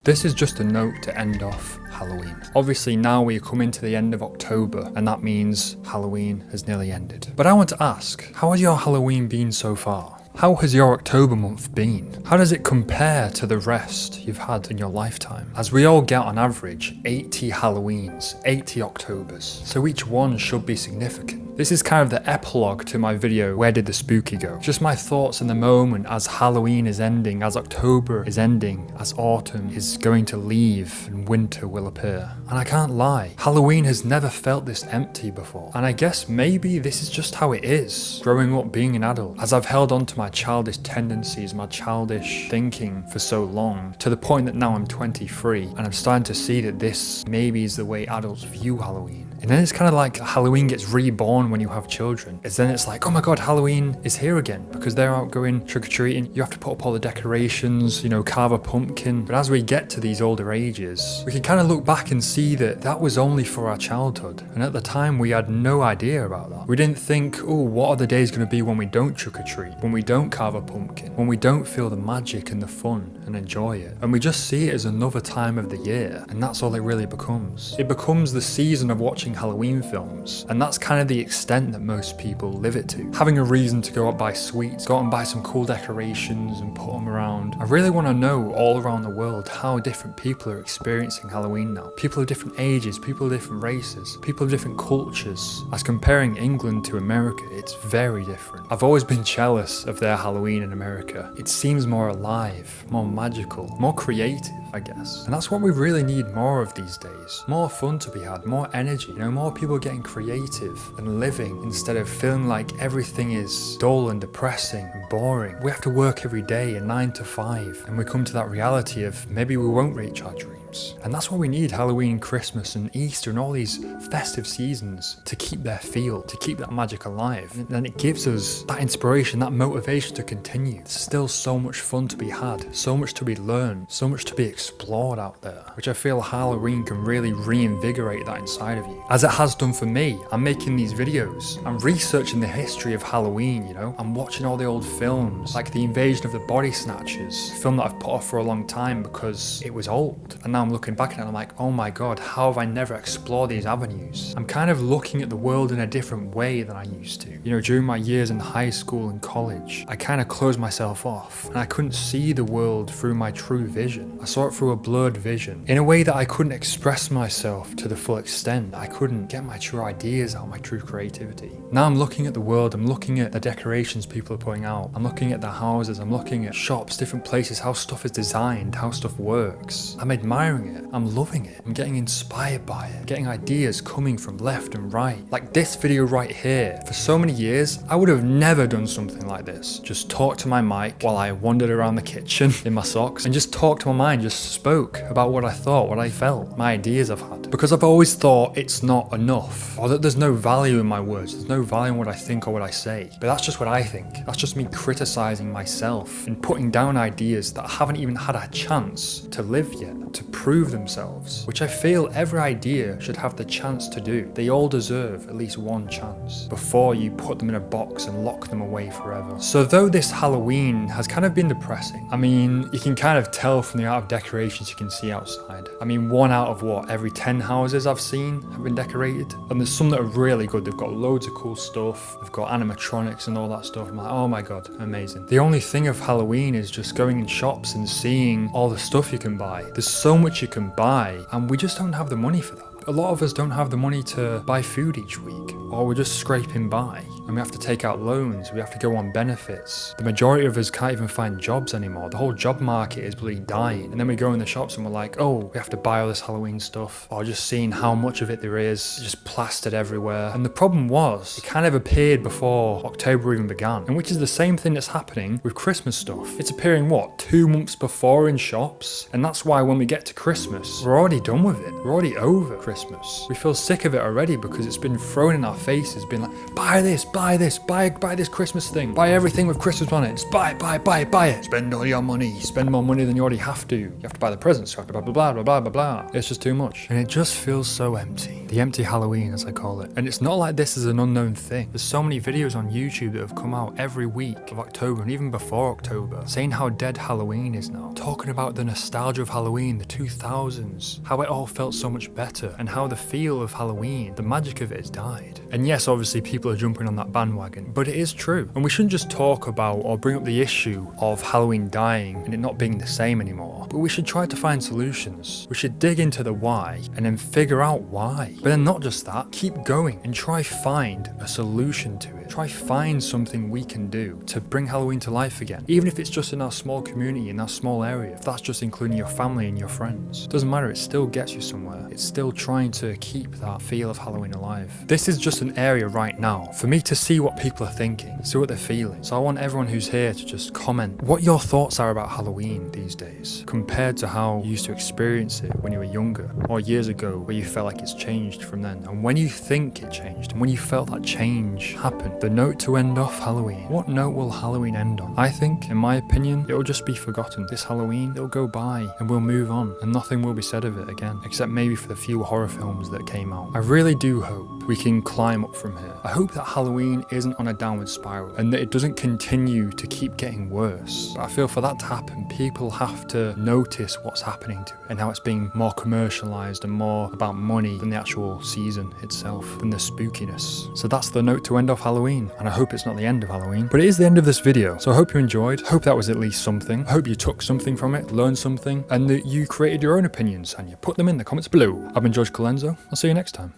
This is just a note to end off Halloween. Obviously now we come into the end of October and that means Halloween has nearly ended. But I want to ask, how has your Halloween been so far? How has your October month been? How does it compare to the rest you've had in your lifetime? As we all get on average 80 Halloweens, 80 Octobers, so each one should be significant. This is kind of the epilogue to my video, Where Did the Spooky Go? Just my thoughts in the moment as Halloween is ending, as October is ending, as autumn is going to leave and winter will appear. And I can't lie, Halloween has never felt this empty before. And I guess maybe this is just how it is, growing up being an adult, as I've held on to my childish tendencies, my childish thinking for so long, to the point that now I'm 23 and I'm starting to see that this maybe is the way adults view Halloween. And then it's kind of like Halloween gets reborn when you have children. It's like, oh my god, Halloween is here again because they're out going trick-or-treating. You have to put up all the decorations, carve a pumpkin. But as we get to these older ages, we can kind of look back and see that that was only for our childhood. And at the time, we had no idea about that. We didn't think, oh, what are the days going to be when we don't trick-or-treat, when we don't carve a pumpkin, when we don't feel the magic and the fun and enjoy it. And we just see it as another time of the year. And that's all it really becomes. It becomes the season of watching Halloween films, and that's kind of the extent that most people live it to. Having a reason to go out buy sweets, go out and buy some cool decorations and put them around. I really want to know all around the world how different people are experiencing Halloween now. People of different ages, people of different races, people of different cultures. As comparing England to America, it's very different. I've always been jealous of their Halloween in America. It seems more alive, more magical, more creative, I guess. And that's what we really need more of these days. More fun to be had, more energy, more people getting creative and living instead of feeling like everything is dull and depressing and boring. We have to work every day a 9 to 5 and we come to that reality of maybe we won't reach our dreams. And that's why we need Halloween, Christmas and Easter and all these festive seasons to keep their feel, to keep that magic alive. And then it gives us that inspiration, that motivation to continue. There's still so much fun to be had, so much to be learned, so much to be explored out there, which I feel Halloween can really reinvigorate that inside of you. As it has done for me. I'm making these videos, I'm researching the history of Halloween, I'm watching all the old films, like The Invasion of the Body Snatchers, a film that I've put off for a long time because it was old. And now I'm looking back at it and I'm like, oh my god, how have I never explored these avenues? I'm kind of looking at the world in a different way than I used to. During my years in high school and college, I kind of closed myself off and I couldn't see the world through my true vision. I saw it through a blurred vision, in a way that I couldn't express myself to the full extent. I couldn't get my true ideas out, my true creativity. Now I'm looking at the world, I'm looking at the decorations people are putting out, I'm looking at the houses, I'm looking at shops, different places, how stuff is designed, how stuff works. I'm admiring it, I'm loving it, I'm getting inspired by it, getting ideas coming from left and right. Like this video right here. For so many years, I would have never done something like this. Just talk to my mic while I wandered around the kitchen in my socks and just talked to my mind, just spoke about what I thought, what I felt, my ideas I've had. Because I've always thought it's not enough, or that there's no value in my words, there's no value in what I think or what I say. But that's just what I think. That's just me criticizing myself and putting down ideas that haven't even had a chance to live yet, to prove themselves, which I feel every idea should have the chance to do. They all deserve at least one chance before you put them in a box and lock them away forever. So though this Halloween has kind of been depressing, you can kind of tell from the amount of decorations you can see outside. 1 out of every 10 houses I've seen have been decorated. And there's some that are really good. They've got loads of cool stuff. They've got animatronics and all that stuff. I'm like, oh my god, amazing. The only thing of Halloween is just going in shops and seeing all the stuff you can buy. There's so much you can buy and we just don't have the money for that. A lot of us don't have the money to buy food each week, or we're just scraping by and we have to take out loans, we have to go on benefits. The majority of us can't even find jobs anymore. The whole job market is really dying. And then we go in the shops and we're like, oh, we have to buy all this Halloween stuff, or just seeing how much of it there is, just plastered everywhere. And the problem was, it kind of appeared before October even began, and which is the same thing that's happening with Christmas stuff. It's appearing 2 months before in shops, and that's why when we get to Christmas, we're already done with it. We're already over Christmas. Christmas. We feel sick of it already because it's been thrown in our faces, been like, buy this, buy this Christmas thing, buy everything with Christmas on it, just buy it. Spend all your money, spend more money than you already have to. You have to buy the presents, you have to blah, blah, blah, blah, blah, blah, blah. It's just too much. And it just feels so empty. The empty Halloween, as I call it. And it's not like this is an unknown thing. There's so many videos on YouTube that have come out every week of October and even before October, saying how dead Halloween is now. Talking about the nostalgia of Halloween, the 2000s, how it all felt so much better, and how the feel of Halloween, the magic of it has died. And yes, obviously people are jumping on that bandwagon, but it is true. And we shouldn't just talk about or bring up the issue of Halloween dying and it not being the same anymore, but we should try to find solutions. We should dig into the why and then figure out why. But then not just that, keep going and try find a solution to it. Try find something we can do to bring Halloween to life again. Even if it's just in our small community, in our small area, if that's just including your family and your friends. Doesn't matter, it still gets you somewhere. It's still trying to keep that feel of Halloween alive. This is just an area right now for me to see what people are thinking, see what they're feeling. So I want everyone who's here to just comment what your thoughts are about Halloween these days, compared to how you used to experience it when you were younger, or years ago where you felt like it's changed from then, and when you think it changed, and when you felt that change happen. The note to end off Halloween. What note will Halloween end on? I think, in my opinion, it will just be forgotten. This Halloween, it'll go by and we'll move on and nothing will be said of it again, except maybe for the few horror films that came out. I really do hope we can climb up from here. I hope that Halloween isn't on a downward spiral and that it doesn't continue to keep getting worse. But I feel for that to happen, people have to notice what's happening to it and how it's being more commercialized and more about money than the actual season itself, than the spookiness. So that's the note to end off Halloween, and I hope it's not the end of Halloween, but it is the end of this video. So I hope you enjoyed, hope that was at least something, I hope you took something from it, learned something, and that you created your own opinions and you put them in the comments below. I've been George Colenso, I'll see you next time.